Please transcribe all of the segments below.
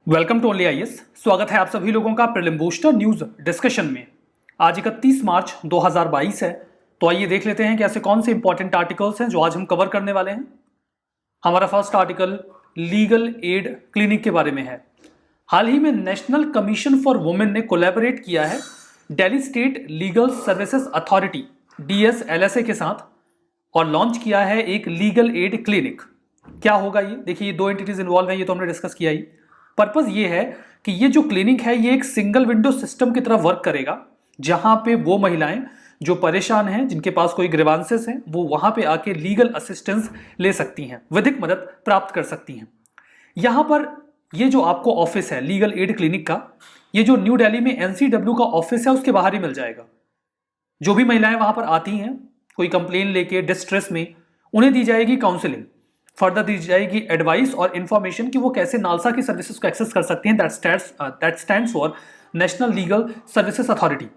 Welcome to only IAS. स्वागत है आप सभी लोगों का प्रीलिम बूस्टर न्यूज डिस्कशन में। आज 31 मार्च 2022 है, तो आइए देख लेते हैं कि ऐसे कौन से इंपॉर्टेंट आर्टिकल्स हैं जो आज हम कवर करने वाले हैं। हमारा first article legal aid clinic के बारे में है। हाल ही में नेशनल कमीशन फॉर वुमेन ने कोलैबोरेट किया है Delhi state legal services authority DSLSA के साथ और लॉन्च किया है एक लीगल एड क्लिनिक। क्या होगा ये? देखिए, ये दो एंटिटीज इन्वॉल्व है, ये तो हमने डिस्कस किया ही। पर्पस ये है कि ये जो क्लिनिक है ये एक सिंगल विंडो सिस्टम की तरह वर्क करेगा, जहां पे वो महिलाएं जो परेशान हैं, जिनके पास कोई ग्रीवांसेस हैं, वो वहां पे आके लीगल असिस्टेंस ले सकती हैं, विधिक मदद प्राप्त कर सकती हैं। यहां पर ये जो आपको ऑफिस है लीगल एड क्लिनिक का, ये जो न्यू दिल्ली में NCW का ऑफिस है उसके बाहर ही मिल जाएगा। जो भी महिलाएं वहां पर आती हैं कोई कंप्लेन लेके डिस्ट्रेस में, उन्हें दी जाएगी काउंसलिंग, फर्दर दी जाएगी एडवाइस और इंफॉर्मेशन कि वो कैसे नालसा की सर्विसेज को एक्सेस कर सकती हैं। That stands for national legal services authority.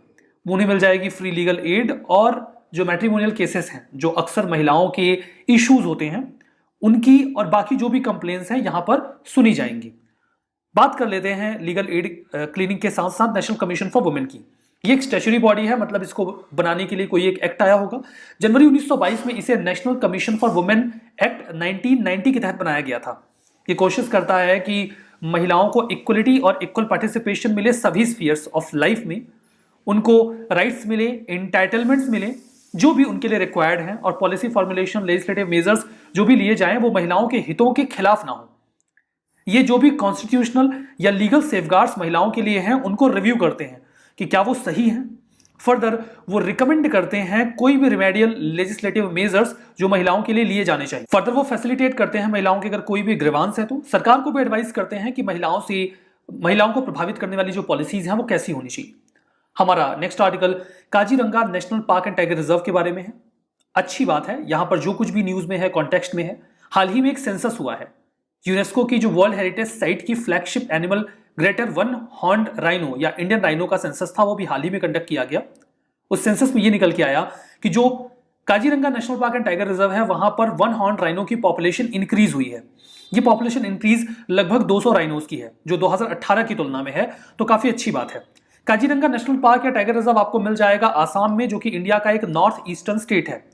उन्हें मिल जाएगी फ्री लीगल एड, और जो मैट्रिमोनियल केसेस हैं, जो अक्सर महिलाओं के इश्यूज होते हैं, उनकी और बाकी जो भी कंप्लेन्स हैं यहां पर सुनी जाएंगी। बात कर लेते हैं लीगल एड क्लिनिक के साथ साथ नेशनल कमीशन फॉर वुमेन की। ये एक स्टैच्यूटरी बॉडी है, मतलब इसको बनाने के लिए कोई एक एक्ट आया होगा। जनवरी 1922 में इसे national commission for women act 1990 के तहत बनाया गया था। ये कोशिश करता है कि महिलाओं को इक्वलिटी और इक्वल पार्टिसिपेशन मिले सभी स्फीयर्स ऑफ लाइफ में, उनको राइट्स मिले, एंटाइटलमेंट्स मिले जो भी उनके लिए रिक्वायर्ड हैं, और पॉलिसी फॉर्मुलेशन, लेजिस्लेटिव मेजर्स जो भी लिए जाएं वो महिलाओं के हितों के खिलाफ ना हो। ये जो भी कॉन्स्टिट्यूशनल या लीगल सेफगार्ड्स महिलाओं के लिए हैं उनको रिव्यू करते हैं कि क्या वो सही हैं। फर्दर वो रिकमेंड करते हैं कोई भी रिमेडियल लेजिस्लेटिव मेजर्स जो महिलाओं के लिए लिए जाने चाहिए। फर्दर वो फैसिलिटेट करते हैं महिलाओं के अगर कोई भी ग्रीवांस है तो सरकार को भी एडवाइस करते हैं कि महिलाओं को प्रभावित करने वाली जो पॉलिसीज हैं वो कैसी होनी चाहिए। हमारा next article Kaziranga national park and tiger reserve के बारे में है। अच्छी बात है, यहां पर जो कुछ भी न्यूज में है कॉन्टेक्स्ट में है। हाल ही में एक सेंसस हुआ है। यूनेस्को की जो वर्ल्ड हेरिटेज साइट की flagship animal greater one horned rhino या इंडियन राइनो का सेंसस था, वो भी हाल ही में कंडक्ट किया गया। उस सेंसस में ये निकल के आया कि जो Kaziranga national park and tiger reserve है वहां पर वन हॉर्न्ड राइनो की पॉपुलेशन इंक्रीज हुई है। ये पॉपुलेशन इंक्रीज लगभग 200 राइनोज की है, जो 2018 की तुलना में है, तो काफी अच्छी बात है। काजीरंगा नेशनल पार्क या टाइगर रिजर्व आपको मिल जाएगा आसाम में, जो कि इंडिया का एक नॉर्थ ईस्टर्न स्टेट है।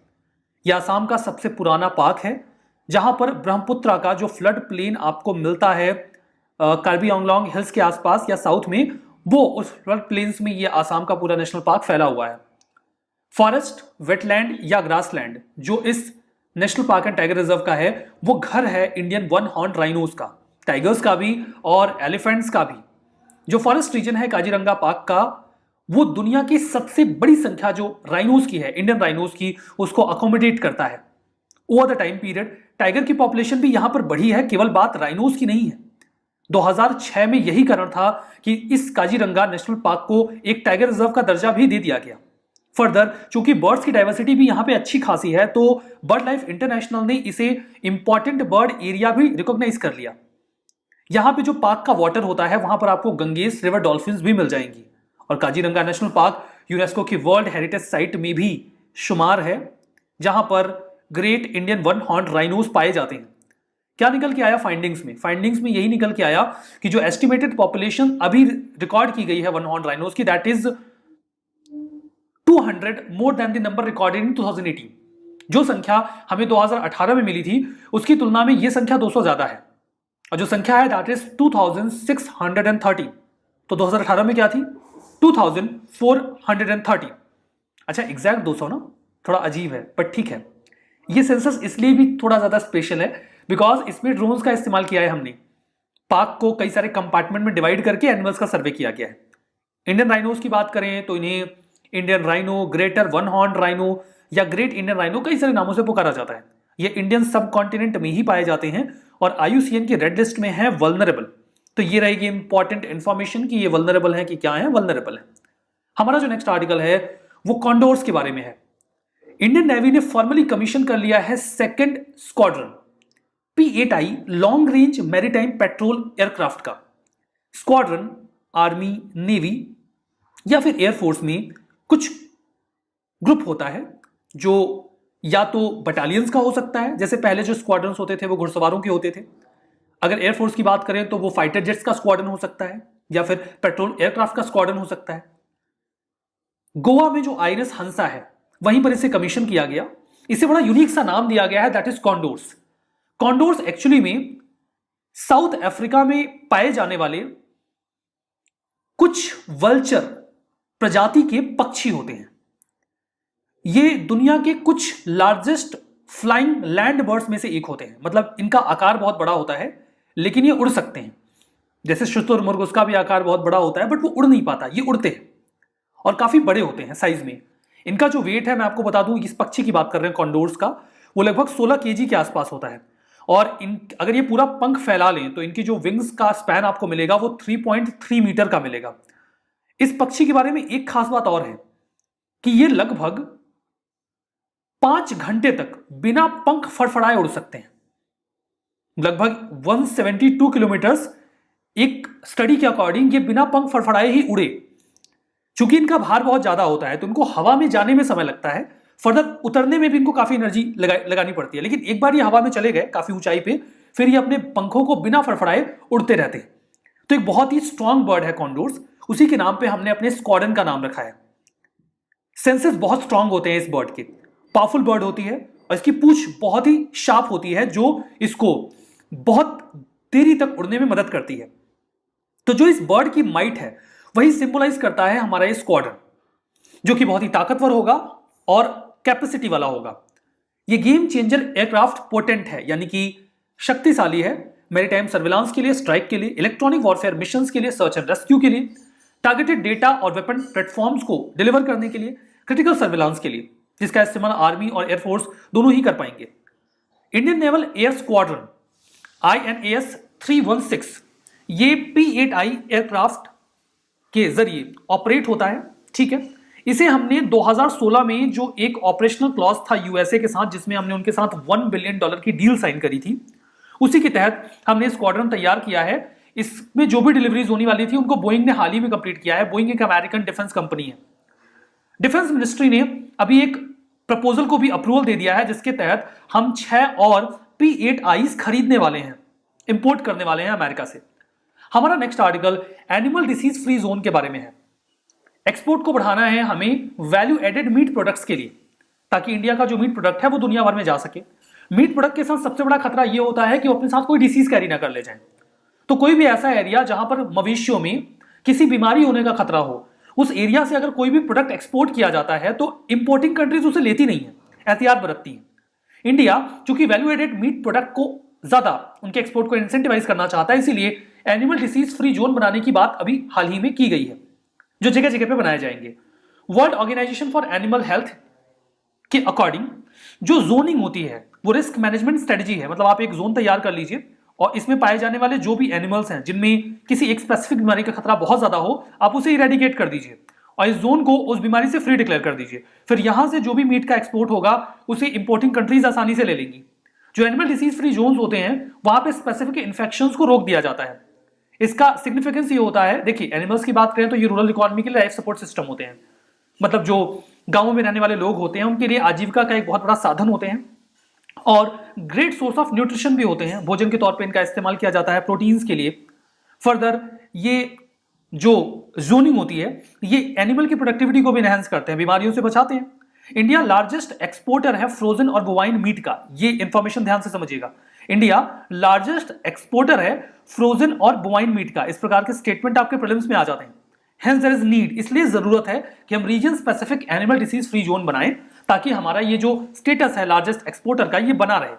यह आसाम का सबसे पुराना पार्क है, जहां पर ब्रह्मपुत्रा का जो फ्लड प्लेन आपको मिलता है कार्बी आंगलोंग हिल्स के आसपास या साउथ में, वो उस फ्लड प्लेन्स में ये आसाम का पूरा नेशनल पार्क फैला हुआ है। फॉरेस्ट, वेटलैंड या ग्रासलैंड जो इस national park and tiger reserve का है, वो घर है इंडियन वन हॉर्न्ड राइनोज का, टाइगर्स का भी और एलिफेंट्स का भी। जो फॉरेस्ट रीजन है काजीरंगा पार्क का, वो दुनिया की सबसे बड़ी संख्या जो राइनोज की है, इंडियन राइनोज की, उसको अकोमोडेट करता है। Over the time period tiger की पॉपुलेशन भी यहां पर बढ़ी है, केवल बात राइनोज की नहीं है। 2006 में यही कारण था कि इस काजीरंगा नेशनल पार्क को एक टाइगर रिजर्व का दर्जा भी दे दिया गया। फर्दर चूंकि बर्ड्स की डाइवर्सिटी भी यहां पे अच्छी खासी है, तो बर्ड लाइफ इंटरनेशनल ने इसे इंपॉर्टेंट बर्ड एरिया भी रिकॉग्नाइज कर लिया। यहां पे जो पार्क का वाटर होता है वहां पर आपको गंगेस रिवर डॉल्फिन्स भी मिल जाएंगी, और काजीरंगा नेशनल पार्क यूनेस्को की वर्ल्ड हेरिटेज साइट में भी शुमार है, जहां पर great Indian one horned rhinos पाए जाते हैं। क्या निकल के आया फाइंडिंग्स में? फाइंडिंग्स में यही निकल के आया कि जो एस्टिमेटेड पॉपुलेशन अभी रिकॉर्ड की गई है वन हॉर्न्ड राइनोज की, that is 200 more than the number recorded in 2018। जो संख्या हमें 2018 में मिली थी उसकी तुलना में यह संख्या 200 ज्यादा है, और जो संख्या है दैट इज 2630। तो 2018 में क्या थी? 2430। अच्छा, एग्जैक्ट 200 ना, थोड़ा अजीब है, पर ठीक है। ये सेंसस इसलिए भी थोड़ा ज्यादा स्पेशल है बिकॉज इसमें ड्रोन्स का इस्तेमाल किया है हमने। पार्क को कई सारे कंपार्टमेंट में डिवाइड करके एनिमल्स का सर्वे किया गया है। इंडियन राइनोज की बात करें तो इन्हें Indian rhino, greater one horned rhino या ग्रेट इंडियन राइनो, कई सारे नामों से पुकारा जाता है। ये इंडियन सब कॉन्टिनेंट में ही पाए जाते हैं और IUCN की रेड लिस्ट में है वल्नरेबल। तो ये रहेगी इंपॉर्टेंट इंफॉर्मेशन कि ये वल्नरेबल है कि क्या है, वल्नरेबल है। हमारा जो नेक्स्ट आर्टिकल है वो कॉन्डोर्स के बारे में है। इंडियन नेवी ने फॉर्मली कमीशन कर लिया है second squadron P8I long range maritime petrol aircraft का। स्क्वाड्रन आर्मी, नेवी या फिर एयरफोर्स में कुछ ग्रुप होता है जो या तो बटालियंस का हो सकता है, जैसे पहले जो स्क्वाड्रन्स होते थे वो घुड़सवारों के होते थे, अगर एयरफोर्स की बात करें तो वो फाइटर जेट्स का स्क्वाड्रन हो सकता है या फिर पेट्रोल एयरक्राफ्ट का स्क्वाड्रन हो सकता है। गोवा में जो आईएनएस हंसा है वहीं पर इसे कमीशन किया गया। इसे बड़ा यूनिक सा नाम दिया गया है, दैट इज कॉन्डोर्स। कॉन्डोर्स एक्चुअली में साउथ अफ्रीका में पाए जाने वाले कुछ वल्चर प्रजाति के पक्षी होते हैं। ये दुनिया के कुछ लार्जेस्ट फ्लाइंग लैंड बर्ड्स में से एक होते हैं। मतलब इनका आकार बहुत बड़ा होता है लेकिन ये उड़ सकते हैं। जैसे शुतुरमुर्ग, उसका भी आकार बहुत बड़ा होता है बट वो उड़ नहीं पाता, ये उड़ते हैं और काफी बड़े होते हैं साइज में। इनका जो वेट है, मैं आपको बता दूं, इस पक्षी की बात कर रहे हैं कॉन्डोर्स का, वो लगभग 16 केजी के आसपास होता है। और अगर ये पूरा पंख फैला लें तो इनकी जो विंग्स का स्पैन आपको मिलेगा वो 3.3 मीटर का मिलेगा। इस पक्षी के बारे में एक खास बात और है कि ये लगभग 5 घंटे तक बिना पंख फड़फड़ाए उड़ सकते हैं। लगभग 172 किलोमीटर एक स्टडी के अकॉर्डिंग ये बिना पंख फड़फड़ाए ही उड़े। चूंकि इनका भार बहुत ज्यादा होता है तो इनको हवा में जाने में समय लगता है, फर्दर उतरने में भी इनको काफी एनर्जी लगानी पड़ती है। लेकिन एक बार ये हवा में चले गए काफी ऊंचाई पे, फिर ये अपने पंखों को बिना फड़फड़ाए उड़ते रहते हैं। तो एक बहुत ही स्ट्रांग बर्ड है कॉन्डोर्स, उसी के नाम पे हमने अपने स्क्वाड्रन का नाम रखा है। सेंसेस बहुत स्ट्रांग होते हैं इस बर्ड के, पावरफुल बर्ड होती है और इसकी पूंछ बहुत ही शार्प होती है जो इसको बहुत देरी तक उड़ने में मदद करती है। तो जो इस बर्ड की माइट है वही सिंबलाइज करता है हमारा ये स्क्वाड्रन, जो कि बहुत ही ताकतवर होगा और कैपेसिटी वाला होगा। ये गेम चेंजर एयरक्राफ्ट पोटेंट है, यानी कि शक्तिशाली है मैरीटाइम सर्विलांस के लिए, स्ट्राइक के लिए, इलेक्ट्रॉनिक वॉरफेयर मिशंस के लिए, सर्च एंड रेस्क्यू के लिए, टारगेटेड डेटा और वेपन प्लेटफॉर्म्स को डिलीवर करने के लिए, क्रिटिकल सर्विलांस के लिए, जिसका इस्तेमाल आर्मी और एयरफोर्स दोनों ही कर पाएंगे। Indian naval air squadron INAS 316 ये P-8I एयरक्राफ्ट के जरिए ऑपरेट होता है, ठीक है। इसे हमने 2016 में जो एक ऑपरेशनल क्लॉज था यूएसए के साथ, जिसमें हमने उनके साथ $1 बिलियन की डील साइन करी थी, उसी के तहत हमने स्क्वाड्रन तैयार किया है। इसमें जो भी डिलीवरीज होने वाली थी उनको बोइंग ने हाल ही में कंप्लीट किया है। बोइंग एक अमेरिकन डिफेंस कंपनी है। डिफेंस मिनिस्ट्री ने अभी एक प्रपोजल को भी अप्रूवल दे दिया है जिसके तहत हम 6 और P-8Is खरीदने वाले हैं, इंपोर्ट करने वाले हैं अमेरिका से। हमारा next article animal disease free zone के बारे में है। एक्सपोर्ट को बढ़ाना है हमें वैल्यू एडेड मीट प्रोडक्ट्स के लिए, ताकि इंडिया का जो मीट प्रोडक्ट है वो दुनिया भर में जा सके। मीट प्रोडक्ट के साथ सबसे बड़ा खतरा ये होता है कि वो अपने साथ कोई डिसीज कैरी ना कर ले जाए। तो कोई भी ऐसा एरिया जहां पर मवेशियों में किसी बीमारी होने का खतरा हो, उस एरिया से अगर कोई भी प्रोडक्ट एक्सपोर्ट किया जाता है तो इंपोर्टिंग कंट्रीज उसे लेती नहीं है, एहतियात बरतती है। इंडिया चूंकि वैल्यू एडेड मीट प्रोडक्ट को ज्यादा उनके एक्सपोर्ट को इंसेंटिवाइज करना चाहता है, इसीलिए एनिमल डिसीज फ्री जोन बनाने की बात अभी हाल ही में की गई है, जो जगह जगह पे बनाए जाएंगे। World organisation for animal health के अकॉर्डिंग जो जोनिंग होती है वो रिस्क मैनेजमेंट स्ट्रेटजी है। मतलब आप एक जोन तैयार कर लीजिए और इसमें पाए जाने वाले जो भी एनिमल्स हैं जिनमें किसी एक स्पेसिफिक बीमारी का खतरा बहुत ज्यादा हो, आप उसे इरेडिकेट कर दीजिए और इस जोन को उस बीमारी से फ्री डिक्लेयर कर दीजिए। फिर यहां से जो भी मीट का एक्सपोर्ट होगा उसे इंपोर्टिंग कंट्रीज आसानी से ले लेंगी। जो एनिमल डिसीज फ्री जोन होते हैं वहां पे स्पेसिफिक इन्फेक्शंस को रोक दिया जाता है। इसका सिग्निफिकेंस ये होता है, देखिए एनिमल्स की बात करें तो ये रूरल इकोनॉमी के लिए लाइफ सपोर्ट सिस्टम होते हैं। मतलब जो गांवों में रहने वाले लोग होते हैं उनके लिए आजीविका का एक बहुत बड़ा साधन होते हैं और ग्रेट सोर्स ऑफ न्यूट्रिशन भी होते हैं। भोजन के तौर पे इनका इस्तेमाल किया जाता है प्रोटीन्स के लिए। फर्दर ये जो जोनिंग होती है ये एनिमल की प्रोडक्टिविटी को भी एनहांस करते हैं, बीमारियों से बचाते हैं। इंडिया लार्जेस्ट एक्सपोर्टर है फ्रोजन और बोवाइन मीट का, ये इंफॉर्मेशन ध्यान से समझिएगा। इंडिया लार्जेस्ट एक्सपोर्टर है फ्रोजन और बोवाइन मीट का। इस प्रकार के स्टेटमेंट आपके प्रीलिम्स में आ जाते हैं। हेंस देयर इज नीड, इसलिए जरूरत है कि हम region specific animal disease free zone बनाएं ताकि हमारा ये जो स्टेटस है लार्जेस्ट एक्सपोर्टर का ये बना रहे।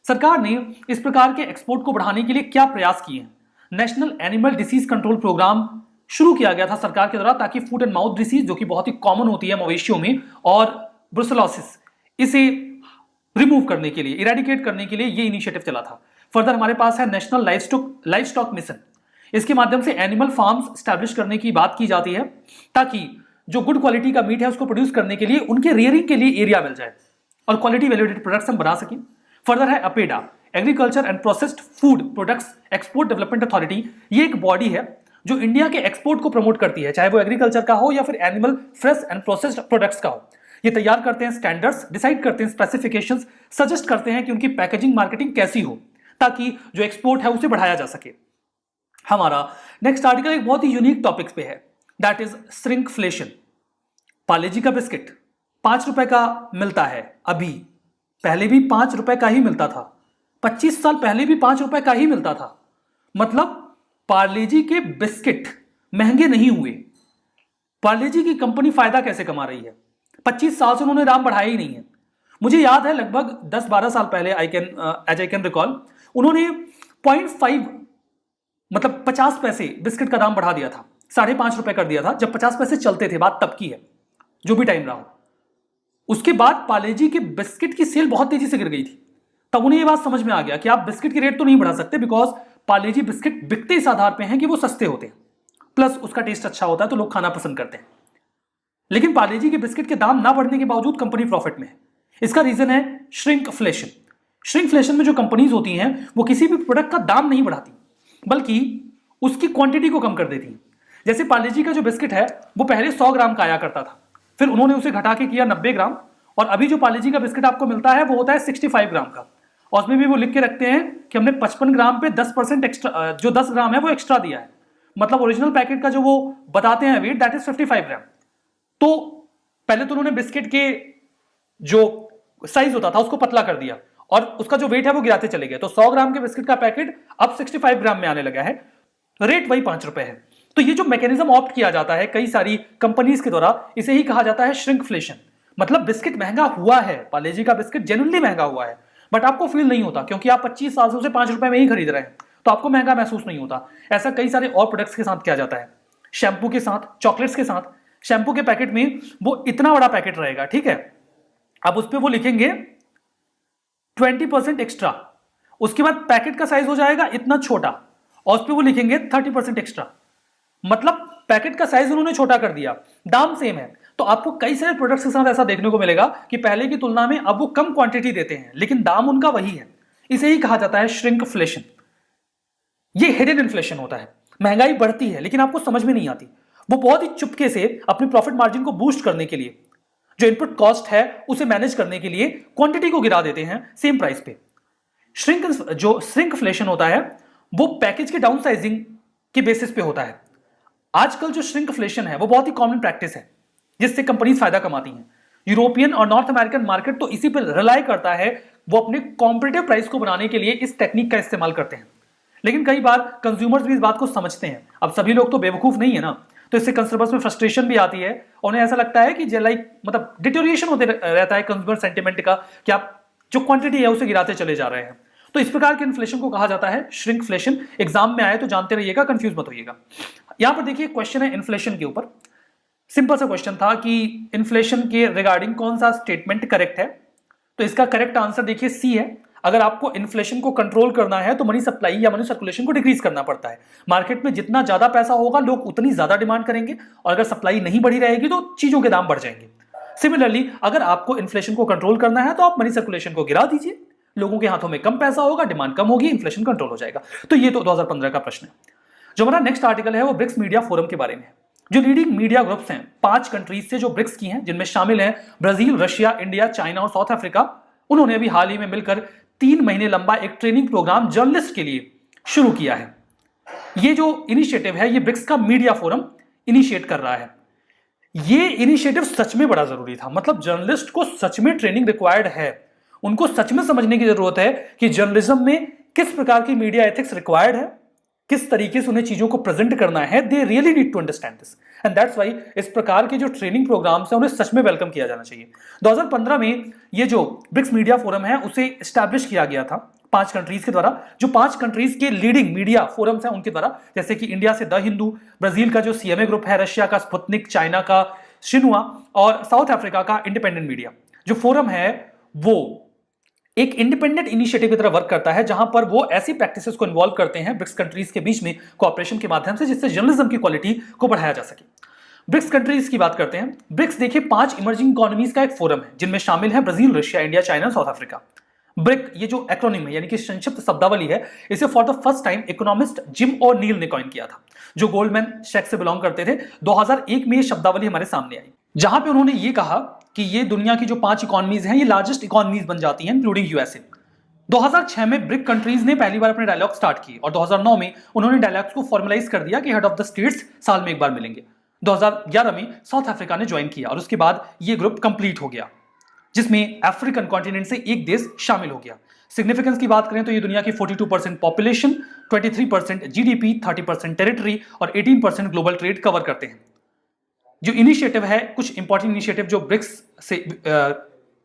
सरकार ने इस प्रकार के एक्सपोर्ट को बढ़ाने के लिए क्या प्रयास किए हैं? National animal disease control programme शुरू किया गया था सरकार के द्वारा, ताकि फूट एंड माउथ डिसीज जो कि बहुत ही कॉमन होती है मवेशियों में, और ब्रुसेलोसिस, इसे रिमूव करने के लिए, इरेडिकेट करने के लिए ये इनिशिएटिव चला था। फर्दर हमारे पास है नेशनल लाइफ स्टॉक मिशन। इसके माध्यम से एनिमल फार्म्स स्टैब्लिश करने की बात की जाती है ताकि जो गुड क्वालिटी का मीट है उसको प्रोड्यूस करने के लिए उनके रियरिंग के लिए एरिया मिल जाए और क्वालिटी वैल्यूएडेड प्रोडक्ट्स हम बना सकें। फर्दर है APEDA, agriculture and processed food products export development authority. ये एक बॉडी है जो इंडिया के एक्सपोर्ट को प्रमोट करती है, चाहे वो एग्रीकल्चर का हो या फिर animal fresh and processed products का हो। ये तैयार करते हैं स्टैंडर्ड्स, डिसाइड करते हैं स्पेसिफिकेशंस, सजेस्ट करते हैं कि उनकी पैकेजिंग मार्केटिंग कैसी हो, ताकि जो एक्सपोर्ट है उसे बढ़ाया जा सके। हमारा नेक्स्ट आर्टिकल एक बहुत ही यूनिक टॉपिक पे है, दैट इज श्रिंकफ्लेशन। पार्ले जी का बिस्किट 5 रुपए का मिलता है अभी, पहले भी 5 रुपए का ही मिलता था, 25 साल पहले भी 5 रुपए का ही मिलता था। मतलब पार्ले जी के बिस्किट महंगे नहीं हुए। पार्ले जी की कंपनी फायदा कैसे कमा रही है? 25 साल से उन्होंने दाम बढ़ाया ही नहीं है। मुझे याद है लगभग 10-12 साल पहले एज आई कैन रिकॉल, उन्होंने 0.5 मतलब 50 पैसे बिस्किट का दाम बढ़ा दिया था, 5.5 रुपए कर दिया था, जब 50 पैसे चलते थे। बात तब की है, जो भी टाइम रहा हो। उसके बाद पार्ले जी के बिस्किट की सेल बहुत तेजी से गिर गई थी। तब उन्हें यह बात समझ में आ गया कि आप बिस्किट की रेट तो नहीं बढ़ा सकते, बिकॉज पार्ले जी बिस्किट बिकते इस आधार पे हैं कि वो सस्ते होते हैं, प्लस उसका टेस्ट अच्छा होता है तो लोग खाना पसंद करते हैं। लेकिन पार्ले जी के बिस्किट के दाम ना बढ़ने के बावजूद कंपनी प्रॉफिट में है। इसका रीजन है श्रिंकफ्लेशन। श्रिंकफ्लेशन में जो कंपनीज होती हैं वो किसी भी प्रोडक्ट का दाम नहीं बढ़ाती, बल्कि उसकी क्वांटिटी को कम कर देती हैं। जैसे पार्ले जी का जो बिस्किट है वो पहले 100 ग्राम का आया करता था, फिर उन्होंने उसे घटा के किया 90 ग्राम, और अभी जो पार्ले जी का बिस्किट आपको मिलता है वो होता है 65 ग्राम का। और उसमें भी वो लिख के रखते हैं कि हमने 55 ग्राम पे 10% एक्स्ट्रा, जो 10 ग्राम है वो एक्स्ट्रा दिया है। मतलब ओरिजिनल पैकेट का जो वो बताते हैं वेट, दैट इज 55 ग्राम। तो पहले तो उन्होंने बिस्किट के जो साइज होता था उसको पतला कर दिया और उसका जो वेट है वो गिराते चले गए। तो 100 ग्राम के बिस्किट का पैकेट अब 65 ग्राम में आने लगा है, रेट वही 5 रुपए है। तो ये जो मैकेनिज्म ऑप्ट किया जाता है कई सारी कंपनीज के द्वारा, इसे ही कहा जाता है श्रिंकफ्लेशन। मतलब बिस्किट महंगा हुआ है, पार्ले जी का बिस्किट जेन्युइनली महंगा हुआ है, बट आपको फील नहीं होता क्योंकि आप 25 साल से उसे 5 रुपए में ही खरीद रहे हैं, तो आपको महंगा महसूस नहीं होता। ऐसा कई सारे और प्रोडक्ट्स के साथ किया जाता है, शैम्पू के साथ, चॉकलेट्स के साथ। शैम्पू के पैकेट में वो इतना बड़ा पैकेट रहेगा, ठीक है, अब उस पर वो लिखेंगे 20% एक्स्ट्रा, उसके बाद पैकेट का साइज हो जाएगा इतना छोटा और उस पर वो लिखेंगे 30% एक्स्ट्रा। मतलब पैकेट का साइज उन्होंने छोटा कर दिया, दाम सेम है। तो आपको कई सारे प्रोडक्ट्स के साथ ऐसा देखने को मिलेगा कि पहले की तुलना में अब वो कम क्वांटिटी देते हैं लेकिन दाम उनका वही है। इसे ही कहा जाता है श्रिंकफ्लेशन। ये हिडन इन्फ्लेशन होता है, महंगाई बढ़ती है लेकिन आपको समझ में नहीं आती। वो बहुत ही चुपके से अपनी प्रॉफिट मार्जिन को बूस्ट करने के लिए, जो इनपुट कॉस्ट है उसे मैनेज करने के लिए क्वांटिटी को गिरा देते हैं सेम प्राइस पे। जो श्रिंकफ्लेशन होता है वो पैकेज के डाउन साइजिंग के बेसिस पे होता है। आजकल जो श्रिंकफ्लेशन है वो बहुत ही कॉमन प्रैक्टिस है जिससे कंपनीज फायदा कमाती हैं। यूरोपियन और नॉर्थ अमेरिकन मार्केट तो इसी पर रिलाई करता है, वो अपने कॉम्पिटिटिव प्राइस को बनाने के लिए इस टेक्निक का इस्तेमाल करते हैं। लेकिन कई बार कंज्यूमर्स भी इस बात को समझते हैं। अब सभी लोग तो बेवकूफ नहीं है ना, तो इससे कंज्यूमर्स में फ्रस्ट्रेशन भी आती है और उन्हें ऐसा लगता है कि लाइक मतलब डिटोरिएशन होते रहता है कंज्यूमर सेंटिमेंट का, कि आप जो क्वांटिटी है उसे गिराते चले जा रहे हैं। तो इस प्रकार के इन्फ्लेशन को कहा जाता है श्रिंकफ्लेशन। एग्जाम में आए तो जानते रहिएगा, कंफ्यूज मत होइएगा। यहां पर देखिए क्वेश्चन है इन्फ्लेशन के ऊपर। सिंपल सा क्वेश्चन था कि इन्फ्लेशन के रिगार्डिंग कौन सा स्टेटमेंट करेक्ट है। तो इसका करेक्ट आंसर देखिए सी है। अगर आपको इन्फ्लेशन को कंट्रोल करना है तो मनी सप्लाई या मनी सर्कुलेशन को डिक्रीज करना पड़ता है। मार्केट में जितना ज्यादा पैसा होगा लोग उतनी ज्यादा डिमांड करेंगे, और अगर सप्लाई नहीं बढ़ी रहेगी तो चीजों के दाम बढ़ जाएंगे। सिमिलरली अगर आपको इन्फ्लेशन को कंट्रोल करना है तो आप मनी सर्कुलेशन को गिरा दीजिए, लोगों के हाथों में कम पैसा होगा, डिमांड कम होगी, इन्फ्लेशन कंट्रोल हो जाएगा। तो ये तो 2015 का प्रश्न है। जो हमारा नेक्स्ट आर्टिकल है वो ब्रिक्स मीडिया फोरम के बारे में है। जो लीडिंग मीडिया ग्रुप्स हैं 5 कंट्रीज से जो ब्रिक्स की हैं, जिनमें शामिल हैं ब्राजील, रशिया, इंडिया, चाइना और साउथ अफ्रीका, उन्होंने अभी हाल ही में मिलकर 3 महीने लंबा एक ट्रेनिंग प्रोग्राम जर्नलिस्ट के लिए शुरू किया है। ये जो इनिशिएटिव है ये ब्रिक्स का मीडिया फोरम इनिशिएट कर रहा है। ये इनिशिएटिव सच में बड़ा जरूरी था। मतलब जर्नलिस्ट को सच में ट्रेनिंग रिक्वायर्ड है, उनको सच में समझने की जरूरत है कि जर्नलिज्म में किस प्रकार की मीडिया एथिक्स रिक्वायर्ड है, किस तरीके से उन्हें चीजों को प्रेजेंट करना है। They really need to understand this, and that's why इस प्रकार के जो ट्रेनिंग प्रोग्राम्स हैं उन्हें सच में वेलकम किया जाना चाहिए। 2015 में ये जो ब्रिक्स मीडिया फोरम है उसे एस्टैब्लिश किया गया था 5 कंट्रीज के द्वारा। जो 5 कंट्रीज के लीडिंग मीडिया फोरम्स हैं उनके द्वारा, जैसे कि इंडिया से द हिंदू, ब्राजील का जो सीएमए ग्रुप है, रशिया का स्पुतनिक, चाइना का शिन्हुआ और साउथ अफ्रीका का इंडिपेंडेंट मीडिया। जो फोरम है वो एक इंडिपेंडेंट इनिशिएटिव की तरह वर्क करता है, जहां पर वो ऐसी प्रैक्टिसेस को इन्वॉल्व करते हैं ब्रिक्स कंट्रीज के बीच में कोऑपरेशन के माध्यम से, जिससे जर्नलिज्म की क्वालिटी को बढ़ाया जा सके। ब्रिक्स कंट्रीज की बात करते हैं। ब्रिक्स देखिए 5 इमर्जिंग इकोनॉमीज का एक फोरम है, जिनमें शामिल है Brazil, Russia, India, China, south Africa. Brick ये जो एक्रोनिम है यानी कि संक्षिप्त शब्दावली है, इसे for the first time economist gym ओ'नील ने कॉइन किया था, जो गोल्डमैन सैक्स से बिलोंग करते थे। 2001 में ये शब्दावली हमारे सामने आई, जहां पे उन्होंने ये कहा कि ये दुनिया की जो 5 इकोनॉमीज हैं ये लार्जेस्ट इकोनॉमीज बन जाती हैं इंक्लूडिंग यूएसए। 2006 में ब्रिक कंट्रीज ने पहली बार अपने डायलॉग स्टार्ट किए और 2009 में उन्होंने डायलॉग्स को फॉर्मलाइज कर दिया कि हेड ऑफ द स्टेट्स साल में एक बार मिलेंगे। 2011 में साउथ अफ्रीका ने ज्वाइन किया और उसके बाद ये ग्रुप कंप्लीट हो गया, जिसमें अफ्रीकन कॉन्टिनेंट से एक देश शामिल हो गया। सिग्निफिकेंस की बात करें तो ये दुनिया की 42% पॉपुलेशन, 23% जीडीपी, 30% टेरिटरी और 18% ग्लोबल ट्रेड कवर करते हैं। जो इनिशिएटिव है, कुछ इंपॉर्टेंट इनिशिएटिव जो ब्रिक्स से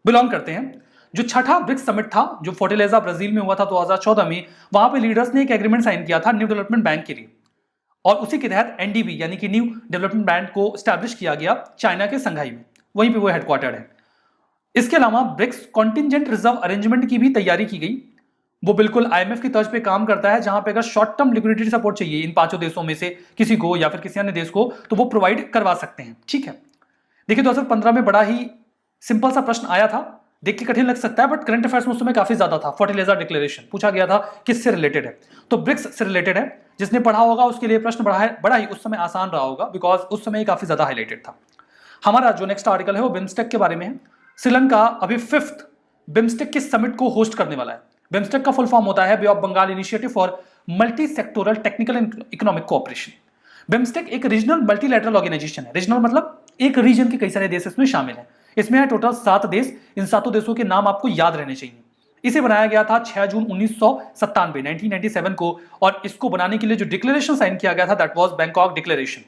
बिलोंग करते हैं। जो छठा ब्रिक्स समिट था जो फोर्टेलेजा ब्राजील में हुआ था 2014 में, वहां पे लीडर्स ने एक एग्रीमेंट साइन किया था न्यू डेवलपमेंट बैंक के लिए, और उसी के तहत एनडीबी यानी कि न्यू डेवलपमेंट बैंक को स्टैब्लिश किया गया चाइना के संघाई में, वहीं पे वो हेडक्वार्टर्ड है। इसके अलावा ब्रिक्स कॉन्टिंजेंट रिजर्व अरेंजमेंट की भी तैयारी की गई। वो बिल्कुल आईएमएफ की तर्ज पे काम करता है, जहां पे अगर शॉर्ट टर्म लिक्विडिटी सपोर्ट चाहिए इन पांचों देशों में से किसी को या फिर किसी अन्य देश को, तो वो प्रोवाइड करवा सकते हैं। ठीक है, देखिए 2015 में बड़ा ही सिंपल सा प्रश्न आया था, देख के कठिन लग सकता है बट करंट अफेयर्स में उस समय काफी ज्यादा था। फोर्टेलेजा डिक्लेरेशन पूछा गया था किससे रिलेटेड है, तो ब्रिक्स से रिलेटेड है। जिसने पढ़ा होगा उसके लिए प्रश्न बड़ा ही उस समय आसान रहा होगा, बिकॉज उस समय काफी ज्यादा हाईलाइटेड था। हमारा जो नेक्स्ट आर्टिकल है वो बिम्स्टेक के बारे में है। श्रीलंका अभी 5th बिम्स्टेक के समिट को होस्ट करने वाला है। बिम्स्टेक का फुल फॉर्म होता है bay of Bengal initiative for multi sectoral technical and economic cooperation. BIMSTEC एक रीजनल मल्टीलैटरल ऑर्गेनाइजेशन है। रीजनल मतलब एक रीजन के कई सारे देश इसमें शामिल हैं। इसमें है टोटल 7 देश। इन 7 देशों के नाम आपको याद रहने चाहिए। इसे बनाया गया था 6 जून 1997 को, और इसको बनाने के लिए जो डिक्लेरेशन साइन किया गया था दैट वाज बैंकॉक डिक्लेरेशन।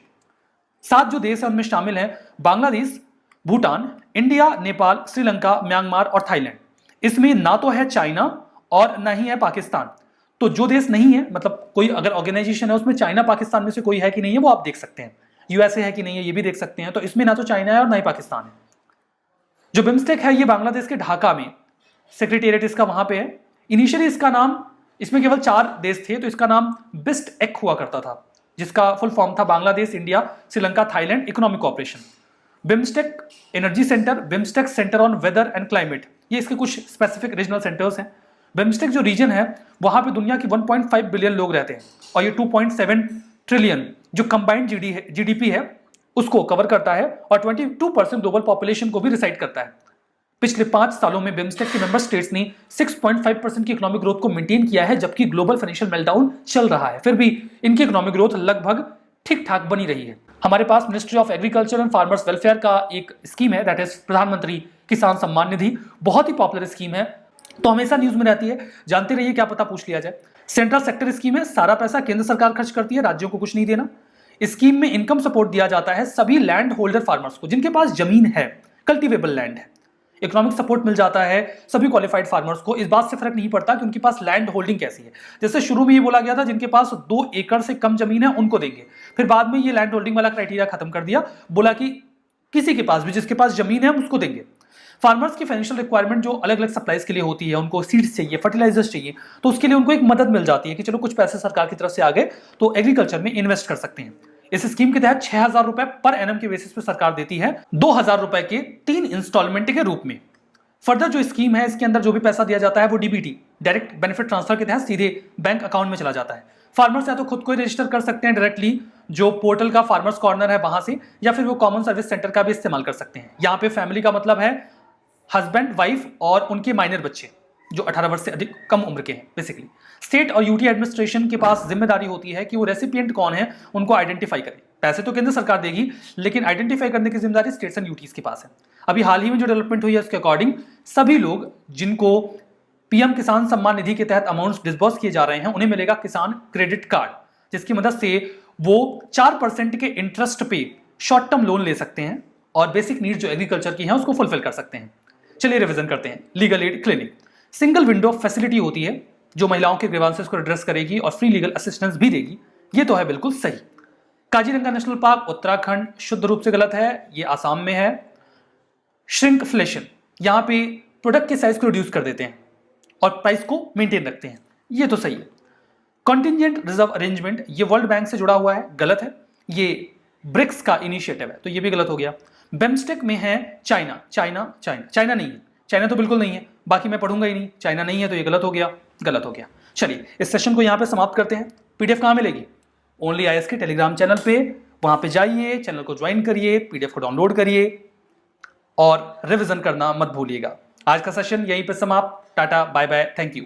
7 जो देश है उनमें शामिल हैं बांग्लादेश, भूटान, इंडिया, नेपाल, श्रीलंका, म्यांमार और थाईलैंड। इसमें ना तो है चाइना और ना ही है पाकिस्तान। तो जो देश नहीं है, मतलब कोई अगर ऑर्गेनाइजेशन है उसमें चाइना पाकिस्तान में से कोई है कि नहीं है वो आप देख सकते हैं। यूएसए है कि नहीं है ये भी देख सकते हैं। तो इसमें ना तो चाइना है और ना ही पाकिस्तान है। जो बिम्स्टेक है ये बांग्लादेश के ढाका में सेक्रेटेरिएट इसका वहां पे है। इनिशियली इसका नाम, इसमें केवल 4 देश थे तो इसका नाम बिस्ट एक हुआ करता था, जिसका फुल फॉर्म था Bangladesh, India, Sri Lanka, Thailand economic cooperation. BIMSTEC energy centre, BIMSTEC centre on whether and climate, ये इसके कुछ स्पेसिफिक रीजनल सेंटर्स हैं। बिम्स्टेक जो रीजन है वहां पे दुनिया के 1.5 बिलियन लोग रहते हैं और ये 2.7 ट्रिलियन जो कंबाइंड जीडीपी है उसको कवर करता है और 22% ग्लोबल पॉपुलेशन को भी रिसाइड करता है। पिछले 5 सालों में बिम्स्टेक के मेंबर स्टेट्स ने 6.5% की इकोनॉमिक ग्रोथ को मेंटेन किया है, जबकि ग्लोबल फाइनेंशियल मेल्टडाउन चल रहा है, फिर भी इनकी इकोनॉमिक ग्रोथ लगभग ठीक ठाक बनी रही है। हमारे पास ministry of agriculture and farmers welfare का एक स्कीम है दैट इज प्रधानमंत्री किसान सम्मान निधि। बहुत ही पॉपुलर स्कीम है, तो हमेशा न्यूज में रहती है, जानते रहिए, क्या पता पूछ लिया जाए। सेंट्रल सेक्टर स्कीम है, सारा पैसा केंद्र सरकार खर्च करती है, राज्यों को कुछ नहीं देना। स्कीम में इनकम सपोर्ट दिया जाता है सभी लैंड होल्डर फार्मर्स को जिनके पास जमीन है, कल्टीवेबल लैंड है। इकोनॉमिक सपोर्ट मिल जाता है सभी क्वालिफाइड फार्मर्स को। इस बात से फर्क नहीं पड़ता कि उनके पास लैंड होल्डिंग कैसी है। जैसे शुरू में ये बोला गया था जिनके पास 2 एकड़ से कम जमीन है उनको देंगे, फिर बाद में ये लैंड होल्डिंग वाला क्राइटेरिया खत्म कर दिया, बोला कि किसी के पास भी जिसके पास जमीन है हम उसको देंगे। फार्मर्स की फाइनेंशियल रिक्वायरमेंट जो अलग अलग सप्लाईज के लिए होती है, उनको सीड्स चाहिए, फर्टिलाइजर्स चाहिए, तो उसके लिए उनको एक मदद मिल जाती है कि चलो कुछ पैसे सरकार की तरफ से आ गए तो एग्रीकल्चर में इन्वेस्ट कर सकते हैं। इस स्कीम के तहत 6,000 रुपए पर एनम के बेसिस पे सरकार देती है, 2,000 रुपए के 3 इंस्टॉलमेंट के रूप में। फर्दर जो स्कीम है इसके अंदर जो भी पैसा दिया जाता है वो डीबीटी, डायरेक्ट बेनिफिट ट्रांसफर के तहत सीधे बैंक अकाउंट में चला जाता है। फार्मर्स या तो खुद को ही रजिस्टर कर सकते हैं डायरेक्टली जो पोर्टल का फार्मर्स कॉर्नर है वहां से, या फिर वो कॉमन सर्विस सेंटर का भी इस्तेमाल कर सकते हैं। यहाँ पे फैमिली का मतलब है हस्बैंड, वाइफ और उनके माइनर बच्चे जो 18 वर्ष से अधिक कम उम्र के हैं। बेसिकली स्टेट और यूटी एडमिनिस्ट्रेशन के पास जिम्मेदारी होती है कि वो रेसिपिएंट कौन है उनको आइडेंटिफाई करें। पैसे तो केंद्र सरकार देगी लेकिन आइडेंटिफाई करने की जिम्मेदारी स्टेट्स एंड यूटीज के पास है। अभी हाल ही में जो डेवलपमेंट हुई है उसके अकॉर्डिंग सभी लोग जिनको पीएम किसान सम्मान निधि के तहत अमाउंट्स डिस्बर्स किए जा रहे हैं उन्हें मिलेगा किसान क्रेडिट कार्ड, जिसकी मदद से वो 4% के इंटरेस्ट पे शॉर्ट टर्म लोन ले सकते हैं और बेसिक नीड जो एग्रीकल्चर की है उसको फुलफिल कर सकते हैं। चलिए रिवीजन करते हैं। Legal aid clinic single window facility होती है जो महिलाओं के ग्रीवांसेस को एड्रेस करेगी और फ्री लीगल असिस्टेंस भी देगी। ये तो है बिल्कुल सही। काजीरंगा नेशनल पार्क उत्तराखंड, शुद्ध रूप से गलत है, ये आसाम में है। श्रिंकफ्लेशन, यहां पे प्रोडक्ट के साइज को रिड्यूस कर देते हैं और प्राइस को मेंटेन रखते हैं, ये तो सही है। कॉन्टिंजेंट रिजर्व अरेंजमेंट, ये वर्ल्ड बैंक से जुड़ा हुआ है, गलत है। ये ब्रिक्स का इनिशिएटिव है तो ये भी गलत हो गया। बिम्स्टेक में है चाइना, चाइना चाइना चाइना नहीं है, चाइना तो बिल्कुल नहीं है, बाकी मैं पढ़ूंगा ही नहीं, चाइना नहीं है तो ये गलत हो गया, गलत हो गया। चलिए इस सेशन को यहां पे समाप्त करते हैं। पीडीएफ कहां मिलेगी? ओनली आईएएस के टेलीग्राम चैनल पे, वहां पे जाइए, चैनल को ज्वाइन करिए, पीडीएफ को डाउनलोड करिए और रिवीजन करना मत भूलिएगा। आज का सेशन यहीं पे समाप्त। Tata, bye bye, thank you.